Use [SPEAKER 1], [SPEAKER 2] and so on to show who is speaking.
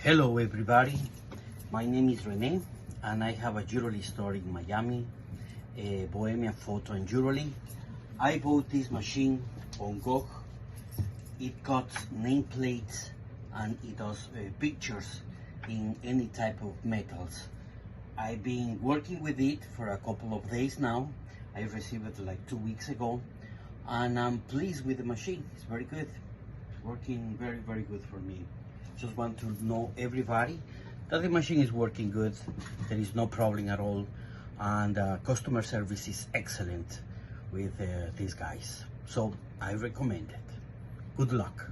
[SPEAKER 1] Hello everybody, my name is Rene and I have a jewelry store in Miami, Bohemian Photo and Jewelry. I bought this machine on GOG. It cuts nameplates and it does pictures in any type of metals. I've been working with it for a couple of days now. I received it like 2 weeks ago and I'm pleased with the machine. It's very good, working very good for me. Just want to know everybody that the machine is working good. There is no problem at all, and customer service is excellent with these guys. So I recommend it. Good luck.